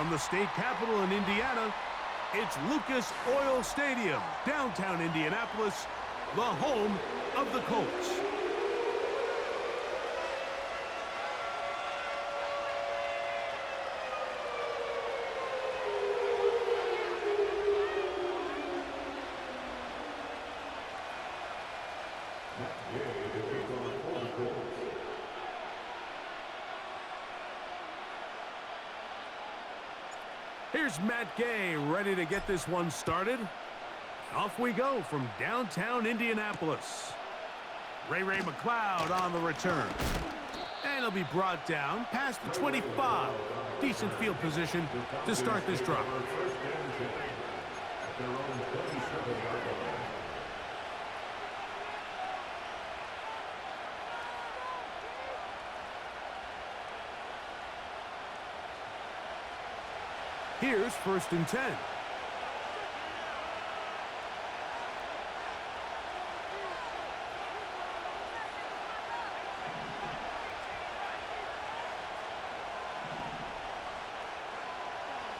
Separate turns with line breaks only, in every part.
From the state capital in Indiana, it's Lucas Oil Stadium, downtown Indianapolis, the home of the Colts. Here's Matt Gay ready to get this one started. Off we go from downtown Indianapolis. Ray McLeod on the return. And he'll be brought down past the 25. Decent field position to start this drive. Here's 1st and 10.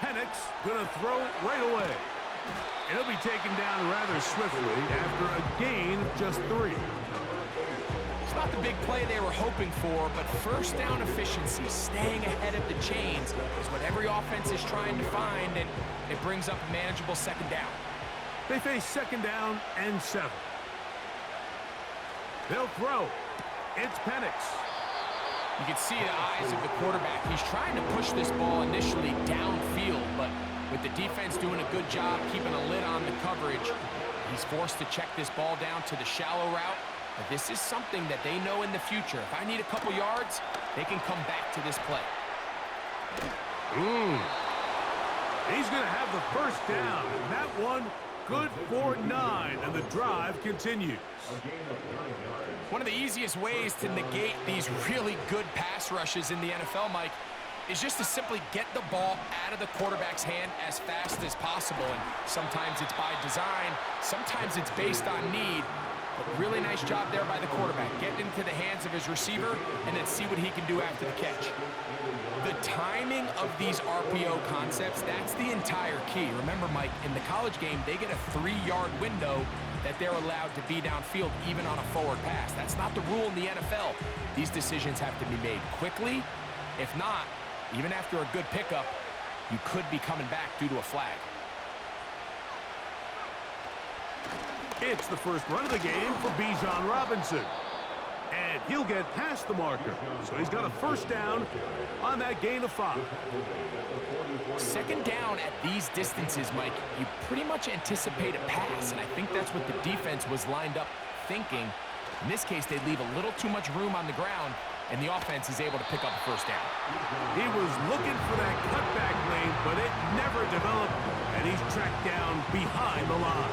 Penix gonna throw right away. It'll be taken down rather swiftly after a gain of just 3.
It's not the big play they were hoping for, but first down efficiency, staying ahead of the chains, is what every offense is trying to find, and it brings up a manageable 2nd down.
They face 2nd down and 7. They'll throw. It's Penix.
You can see the eyes of the quarterback. He's trying to push this ball initially downfield, but with the defense doing a good job keeping a lid on the coverage, he's forced to check this ball down to the shallow route. But this is something that they know in the future. If I need a couple yards, they can come back to this play.
He's going to have the 1st down. And that one good for 9, and the drive continues.
One of the easiest ways to negate these really good pass rushes in the NFL, Mike, is just to simply get the ball out of the quarterback's hand as fast as possible. And sometimes it's by design, sometimes it's based on need. But really nice job there by the quarterback. Get into the hands of his receiver and then see what he can do after the catch. The timing of these RPO concepts, that's the entire key. Remember, Mike, in the college game, they get a 3-yard window that they're allowed to be downfield even on a forward pass. That's not the rule in the NFL. These decisions have to be made quickly. If not, even after a good pickup, you could be coming back due to a flag.
It's the first run of the game for Bijan Robinson. And he'll get past the marker. So he's got a 1st down on that gain of 5.
2nd down at these distances, Mike, you pretty much anticipate a pass, and I think that's what the defense was lined up thinking. In this case, they leave a little too much room on the ground, and the offense is able to pick up a 1st down.
He was looking for that cutback lane, but it never developed, and he's tracked down behind the line.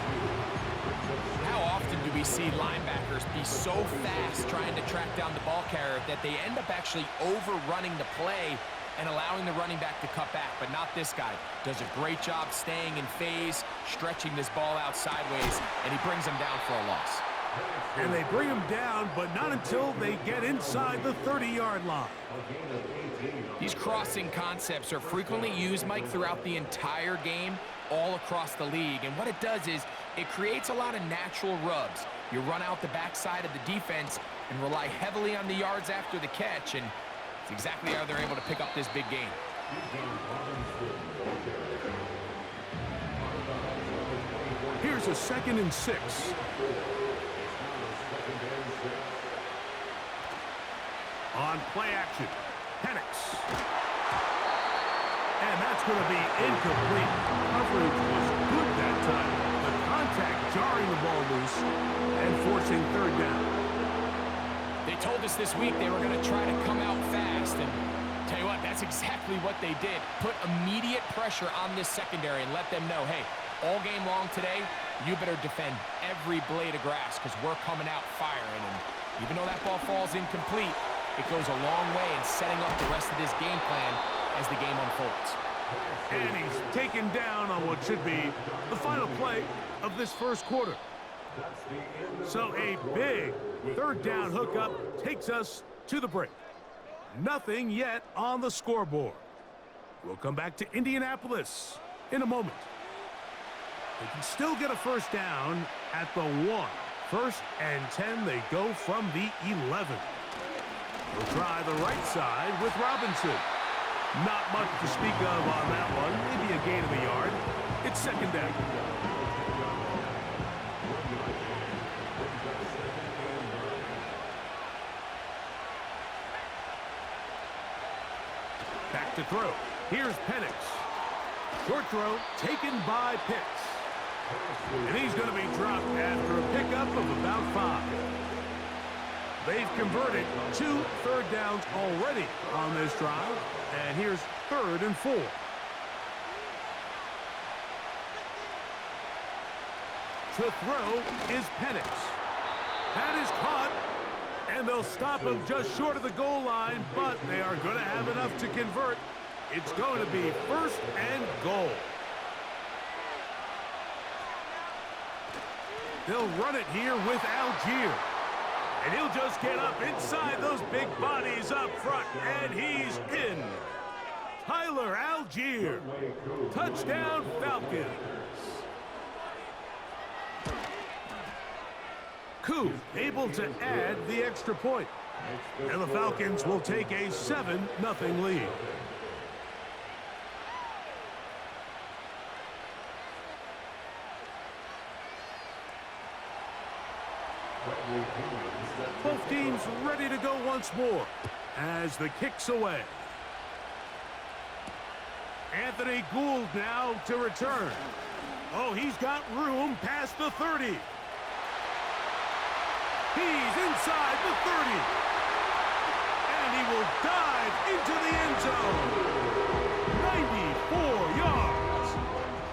How often do we see linebackers be so fast trying to track down the ball carrier that they end up actually overrunning the play and allowing the running back to cut back? But not this guy. Does a great job staying in phase, stretching this ball out sideways, and he brings him down for a loss.
And they bring him down, but not until they get inside the 30-yard line.
These crossing concepts are frequently used, Mike, throughout the entire game, all across the league. And what it does is it creates a lot of natural rubs. You run out the backside of the defense and rely heavily on the yards after the catch, and it's exactly how they're able to pick up this big gain.
Here's a 2nd and 6. On play action, Penix. And that's going to be incomplete. Coverage was good that time. The contact jarring the ball loose and forcing 3rd down.
They told us this week they were going to try to come out fast, and tell you what, that's exactly what they did. Put immediate pressure on this secondary and let them know, hey, all game long today, you better defend every blade of grass because we're coming out firing. And even though that ball falls incomplete, it goes a long way in setting up the rest of this game plan as the game unfolds.
And he's taken down on what should be the final play of this 1st quarter. So a big 3rd down hookup takes us to the break. Nothing yet on the scoreboard. We'll come back to Indianapolis in a moment. They can still get a first down at the 1. 1st and 10, they go from the 11. We'll try the right side with Robinson. Not much to speak of on that one. Maybe a gain of a yard. It's 2nd down. Back to throw. Here's Penix. Short throw taken by Pitts. And he's going to be dropped after a pickup of about 5. They've converted 2 third downs already on this drive. And here's 3rd and 4. To throw is Penix. That is caught. And they'll stop him just short of the goal line, but they are going to have enough to convert. It's going to be 1st and goal. They'll run it here with Algier. And he'll just get up inside those big bodies up front, and he's in. Tyler Algier. Touchdown, Falcons. Koo able to add the extra point. And the Falcons will take a 7-0 lead. Both teams ready to go once more as the kick's away. Anthony Gould now to return. Oh, he's got room past the 30. He's inside the 30. And he will dive into the end zone. 94 yards.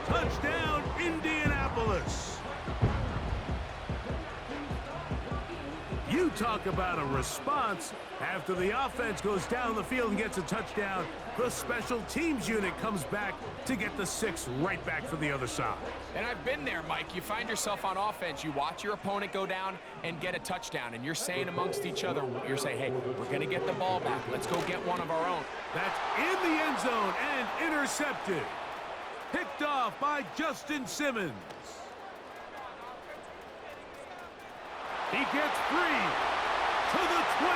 Touchdown, Indianapolis. You talk about a response. After the offense goes down the field and gets a touchdown, the special teams unit comes back to get the 6 right back for the other side.
And I've been there, Mike. You find yourself on offense, you watch your opponent go down and get a touchdown, and you're saying amongst each other, you're saying, hey, we're going to get the ball back. Let's go get one of our own.
That's in the end zone and intercepted. Picked off by Justin Simmons. He gets free to the 20.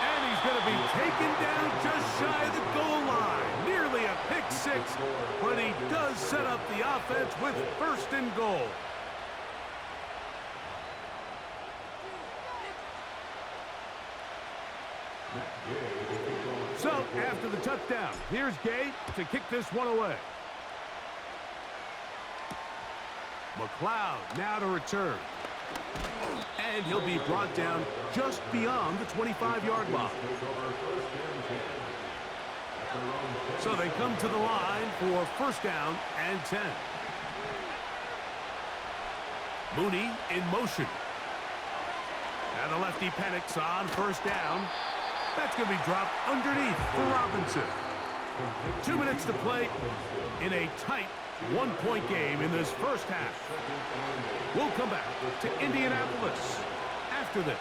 And he's going to be taken down just shy of the goal line. Nearly a pick 6, but he does set up the offense with 1st and goal. So, after the touchdown, here's Gay to kick this one away. McLeod now to return. And he'll be brought down just beyond the 25-yard line. So they come to the line for 1st down and 10. Mooney in motion. And the lefty Penix on 1st down. That's going to be dropped underneath for Robinson. 2 minutes to play in a tight 1-point game in this 1st half. We'll come back to Indianapolis after this.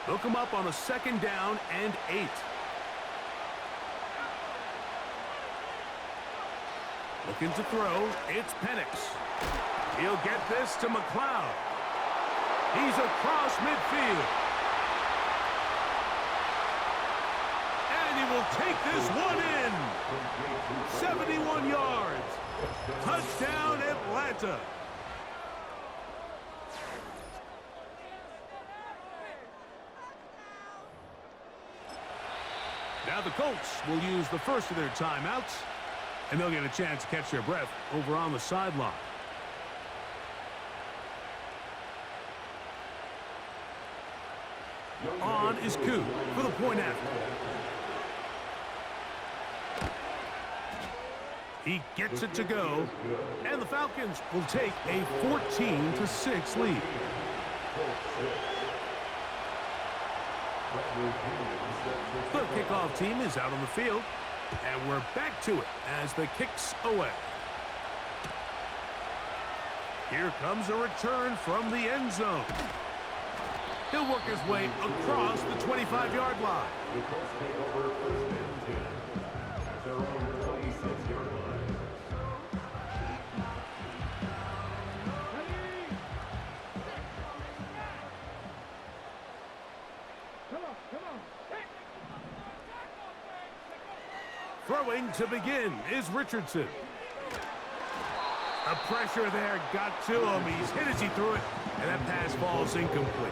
They'll come up on a 2nd down and 8. Looking to throw, it's Penix. He'll get this to McLeod. He's across midfield. And he will take this one in. 71 yards. Touchdown, Atlanta. Now the Colts will use the first of their timeouts, and they'll get a chance to catch their breath over on the sideline. On is Koo for the point after. He gets it to go, and the Falcons will take a 14-6 lead. The kickoff team is out on the field, and we're back to it as the kick's away. Here comes a return from the end zone. He'll work his way across the 25-yard line.
The Colts take over first and 10 at their own 26-yard line.
Throwing to begin is Richardson. The pressure there got to him. He's hit as he threw it, and that pass falls incomplete.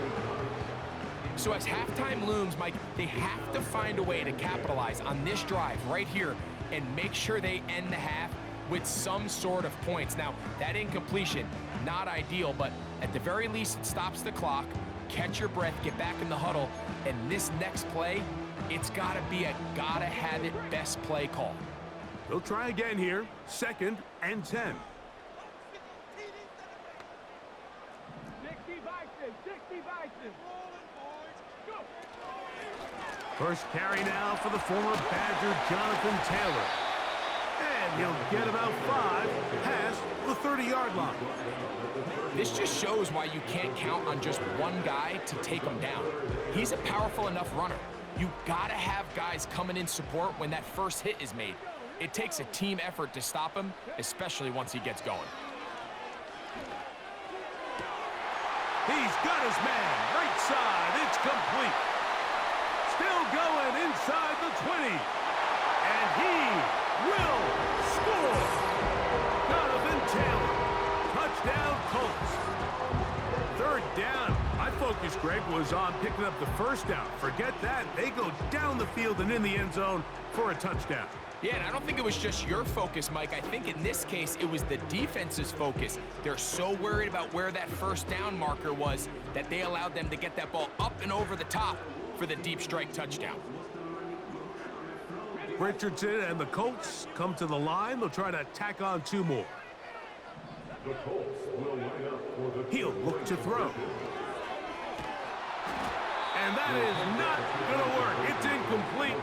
So as halftime looms, Mike, they have to find a way to capitalize on this drive right here and make sure they end the half with some sort of points. Now, that incompletion, not ideal, but at the very least, it stops the clock. Catch your breath, get back in the huddle, and this next play, it's got to be a gotta-have-it best play call.
They'll try again here, 2nd and 10. First carry now for the former Badger, Jonathan Taylor. And he'll get about 5 past the 30-yard line.
This just shows why you can't count on just one guy to take him down. He's a powerful enough runner. You gotta have guys coming in support when that first hit is made. It takes a team effort to stop him, especially once he gets going.
He's got his man, right side, it's complete. Still going inside the 20. And he will score. Jonathan Taylor, touchdown Colts. 3rd down. My focus, Greg, was on picking up the first down. Forget that. They go down the field and in the end zone for a touchdown.
Yeah, and I don't think it was just your focus, Mike. I think in this case, it was the defense's focus. They're so worried about where that first down marker was that they allowed them to get that ball up and over the top for the deep strike touchdown.
Richardson and the Colts come to the line. They'll try to tack on 2 more.
The Colts will line up for the
He'll look to throw. And that is not going to work. It's incomplete.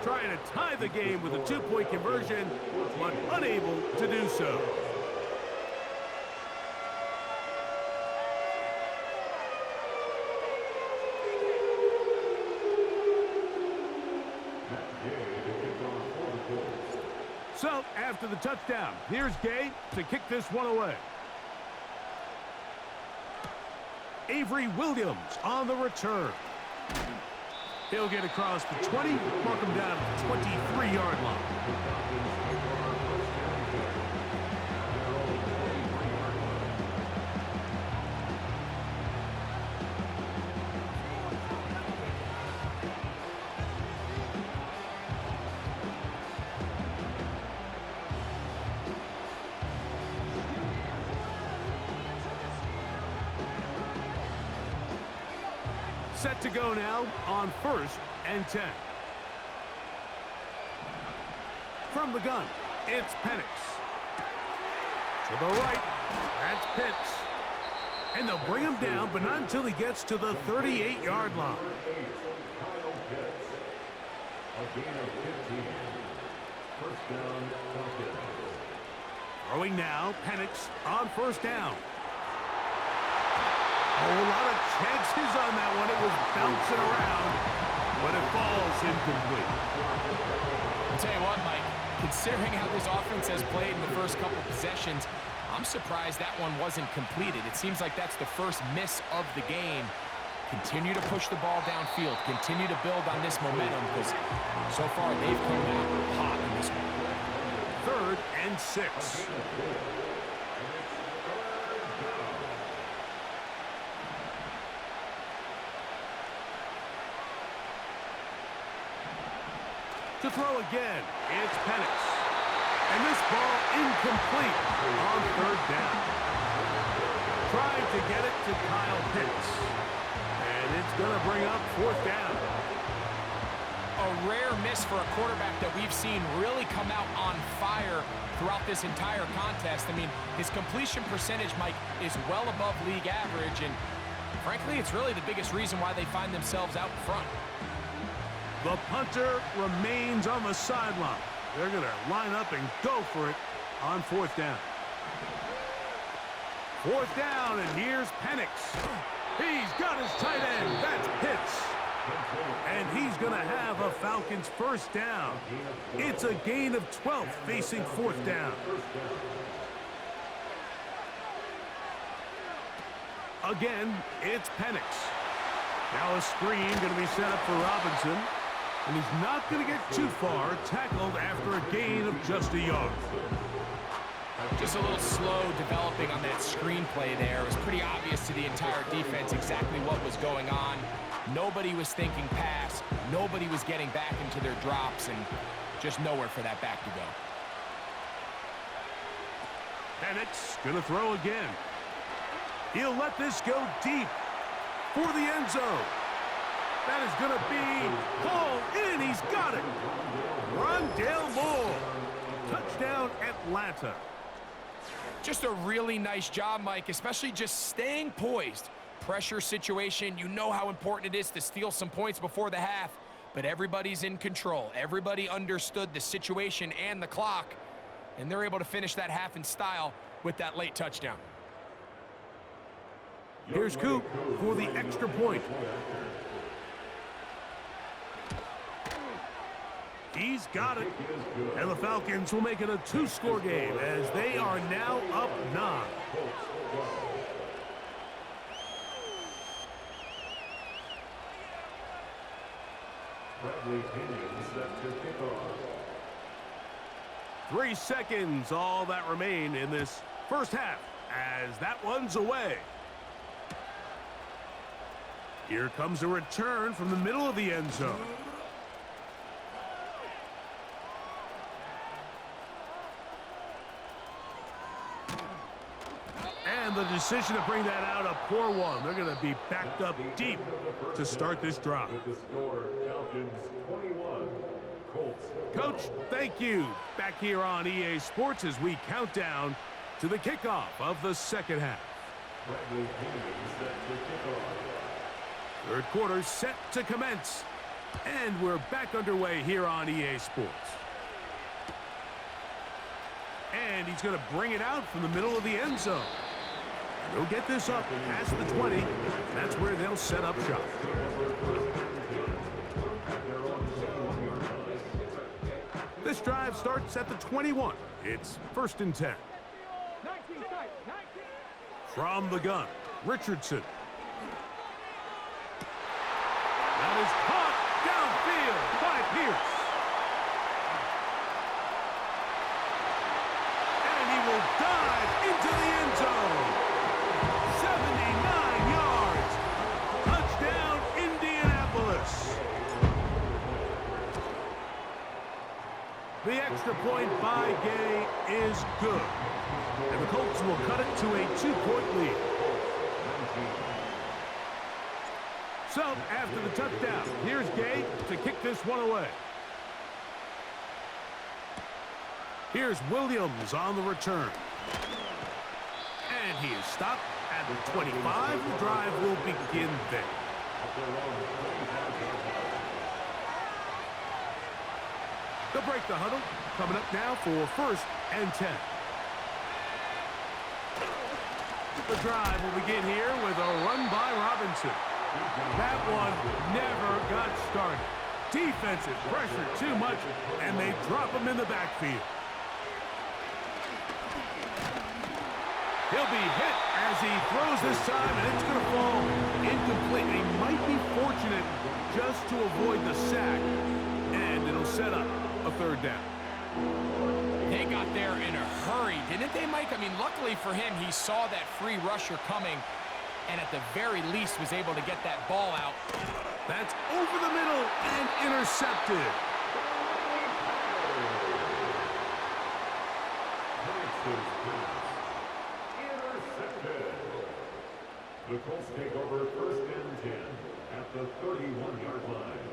Trying to tie the game with a 2-point conversion, but unable to do so. So, after the touchdown, here's Gay to kick this one away. Avery Williams on the return. He'll get across the 20, mark him down at the 23-yard line. Set to go now on 1st and 10. From the gun, it's Penix. To the right, that's Pitts. And they'll bring him down, but not until he gets to the 38-yard line.
A gain of 15. First down, Falcons.
Throwing now, Penix on 1st down. A lot of chances on that one. It was bouncing around, but it falls incomplete.
I'll tell you what, Mike, considering how this offense has played in the first couple possessions, I'm surprised that one wasn't completed. It seems like that's the first miss of the game. Continue to push the ball downfield. Continue to build on this momentum because so far they've come out hot in this one.
3rd and 6. To throw again, it's Penix. And this ball incomplete on 3rd down. Trying to get it to Kyle Pitts. And it's going to bring up 4th down.
A rare miss for a quarterback that we've seen really come out on fire throughout this entire contest. I mean, his completion percentage, Mike, is well above league average. And frankly, it's really the biggest reason why they find themselves out in front.
The punter remains on the sideline. They're going to line up and go for it on 4th down. 4th down, and here's Penix. He's got his tight end. That's Pitts. And he's going to have a Falcons 1st down. It's a gain of 12 facing 4th down. Again, it's Penix. Now a screen going to be set up for Robinson. And he's not going to get too far, tackled after a gain of just a yard.
Just a little slow developing on that screenplay there. It was pretty obvious to the entire defense exactly what was going on. Nobody was thinking pass. Nobody was getting back into their drops, and just nowhere for that back to go.
Penix going to throw again. He'll let this go deep for the end zone. That is going to be hauled in. He's got it. Rondale Moore. Touchdown, Atlanta.
Just a really nice job, Mike, especially just staying poised. Pressure situation, you know how important it is to steal some points before the half, but everybody's in control. Everybody understood the situation and the clock, and they're able to finish that half in style with that late touchdown.
Here's Coop for the extra point. He's got it. And the Falcons will make it a 2-score game as they are now up 9.
Bradley Pinion set to kick off.
3 seconds, all that remain in this first half as that one's away. Here comes a return from the middle of the end zone. And the decision to bring that out, a poor one. They're going to be backed up deep to start this drive.
With the score, Falcons 21, Colts.
Coach, thank you. Back here on EA Sports as we count down to the kickoff of the second half.
Bradley Pinion set to kick off.
Third quarter set to commence. And we're back underway here on EA Sports. And he's going to bring it out from the middle of the end zone. They'll get this up past the 20. That's where they'll set up shop. This drive starts at the 21. It's 1st and 10. From the gun, Richardson. That is caught downfield by Pierce. And he will dive into the end zone. 79 yards. Touchdown, Indianapolis. The extra point by Gay is good. And the Colts will cut it to a 2-point lead. So, after the touchdown, here's Gay to kick this one away. Here's Williams on the return. And he is stopped at the 25. The drive will begin there. They'll break the huddle. Coming up now for 1st and 10. The drive will begin here with a run by Robinson. That one never got started. Defensive pressure too much, and they drop him in the backfield. He'll be hit as he throws this time, and it's going to fall incomplete. He might be fortunate just to avoid the sack, and it'll set up a 3rd down.
They got there in a hurry, didn't they, Mike? I mean, luckily for him, he saw that free rusher coming, and at the very least was able to get that ball out.
That's over the middle and intercepted.
Intercepted. The Colts take over 1st and 10 at the 31-yard line.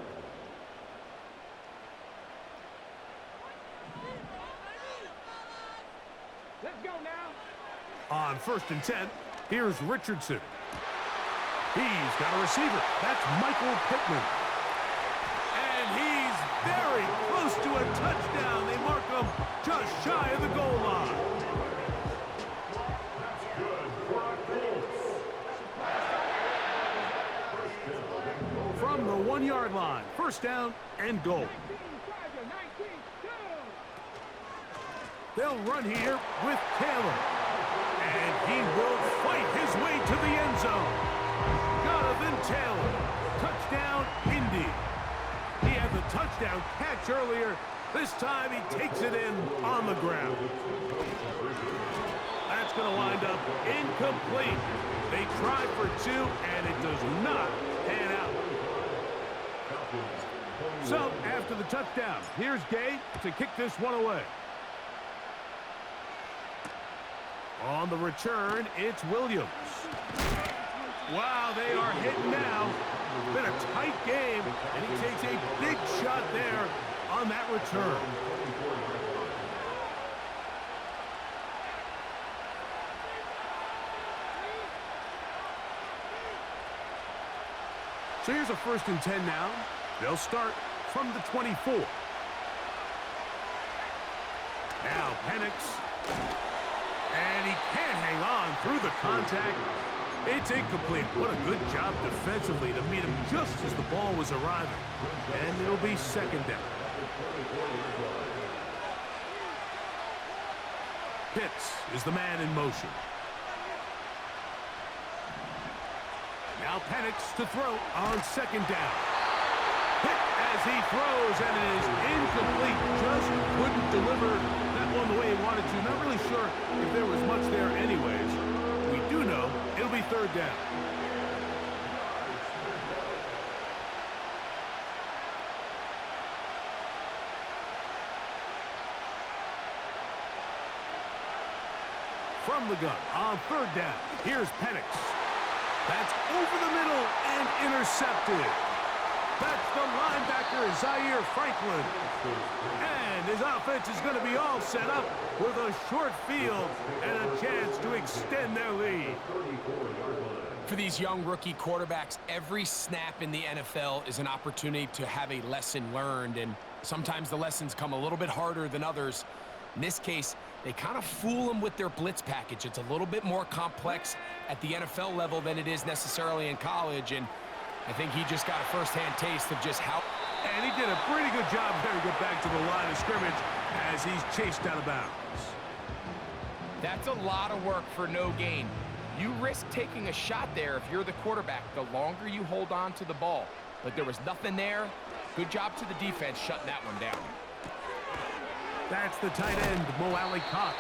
Let's go now.
On 1st and 10, here's Richardson. He's got a receiver. That's Michael Pittman. And he's very close to a touchdown. They mark him just shy of the goal line.
That's good for a
from the 1-yard line. First down and goal. They'll run here with Taylor. And he will fight his way to the end zone. Jonathan Taylor. Touchdown, Indy. He had the touchdown catch earlier. This time he takes it in on the ground. That's going to wind up incomplete. They tried for 2, and it does not pan out. So, after the touchdown, here's Gay to kick this one away. On the return, it's Williams. Wow, they are hitting now. It's been a tight game, and he takes a big shot there on that return. So here's a 1st and 10 now. They'll start from the 24. Now Penix. And he can't hang on through the contact. It's incomplete. What a good job defensively to meet him just as the ball was arriving. And it'll be 2nd down. Pitts is the man in motion. Now Penix to throw on 2nd down. Hit as he throws, and it is incomplete. Just couldn't deliver that one the way he wanted to. Not really sure if there was much there anyways. We do know it'll be 3rd down. From the gun on 3rd down, here's Penix. That's over the middle and intercepted. That's the linebacker, Zaire Franklin. And his offense is going to be all set up with a short field and a chance to extend their lead.
For these young rookie quarterbacks, every snap in the NFL is an opportunity to have a lesson learned, and sometimes the lessons come a little bit harder than others. In this case, they kind of fool them with their blitz package. It's a little bit more complex at the NFL level than it is necessarily in college, and I think he just got a first-hand taste of just how...
And he did a pretty good job there to get back to the line of scrimmage as he's chased out of bounds.
That's a lot of work for no gain. You risk taking a shot there if you're the quarterback the longer you hold on to the ball. But there was nothing there. Good job to the defense shutting that one down.
That's the tight end, Mo Alley Cox.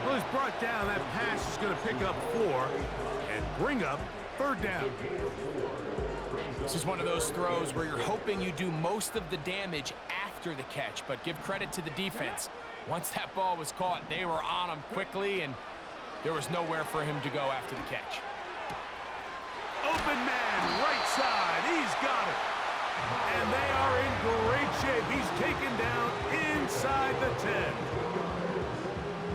Well, he's brought down. That pass is going to pick up 4 and bring up 3rd down.
This is one of those throws where you're hoping you do most of the damage after the catch, but give credit to the defense. Once that ball was caught, they were on him quickly, and there was nowhere for him to go after the catch.
Open man, right side. He's got it. And they are in great shape. He's taken down inside the 10.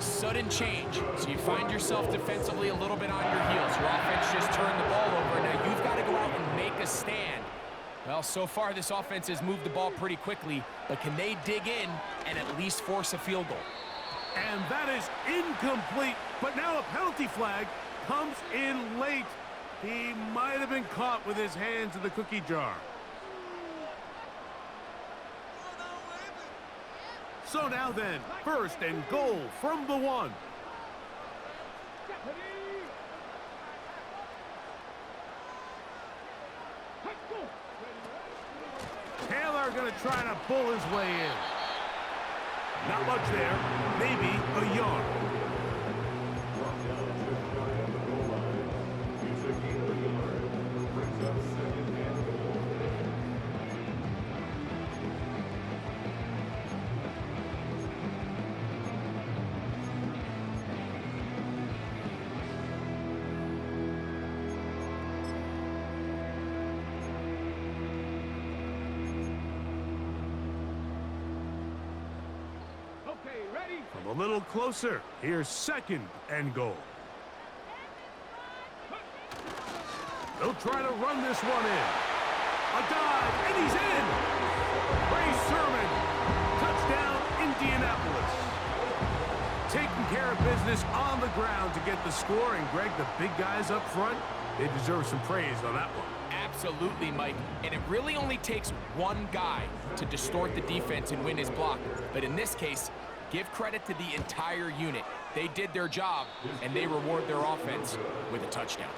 Sudden change. So you find yourself defensively a little bit on your heels. Your offense just turned the ball over. Now you've got to go out and make a stand. Well, so far this offense has moved the ball pretty quickly, but can they dig in and at least force a field goal?
And that is incomplete. But now a penalty flag comes in late. He might have been caught with his hands in the cookie jar. So now then, 1st and goal from the 1. Taylor going to try to pull his way in. Not much there, maybe a yard. From a little closer, here's 2nd and goal. They'll try to run this one in. A dive, and he's in. Ray Sermon, touchdown, Indianapolis. Taking care of business on the ground to get the score. And Greg, the big guys up front, they deserve some praise on that one.
Absolutely, Mike. And it really only takes one guy to distort the defense and win his block. But in this case, give credit to the entire unit. They did their job, and they reward their offense with a touchdown.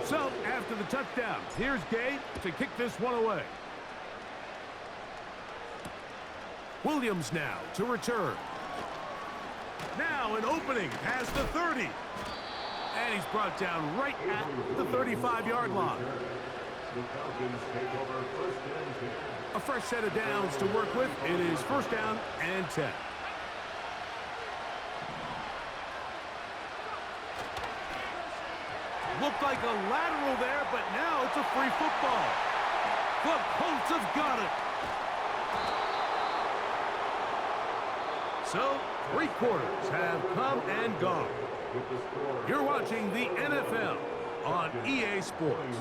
So, after the touchdown, here's Gay to kick this one away. Williams now to return. Now an opening past the 30. And he's brought down right at the 35-yard line.
The Falcons take over first and 10.
A fresh set of downs to work with. It is first down and 10. Looked like a lateral there, but now it's a free football. The Colts have got it. So, 3 quarters have come and gone. You're watching the NFL on EA Sports.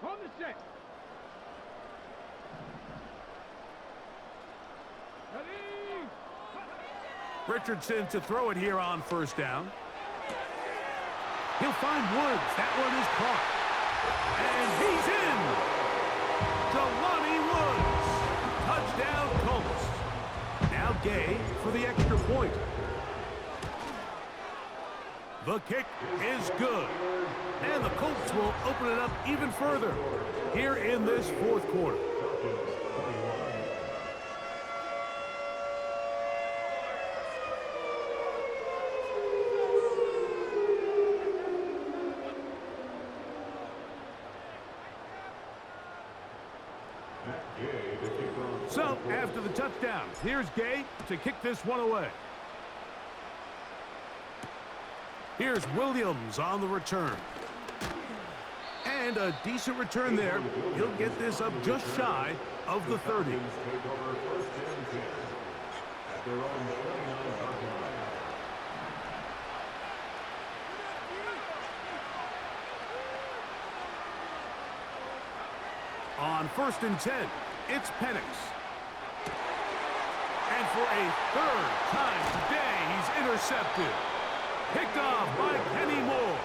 On the set. Ready?
Richardson to throw it here on first down. He'll find Woods. That one is caught. And he's in. Jelani Woods. Touchdown, Colts. Now Gay for the extra point. The kick is good. And the Colts will open it up even further here in this fourth quarter. So, after the touchdown, here's Gay to kick this one away. Here's Williams on the return. And a decent return there. He'll get this up just shy of the 30.
Take over first and 10 at their own 29-yard line.
On first and 10, it's Penix. And for a third time today, he's intercepted. Picked off by Kenny Moore.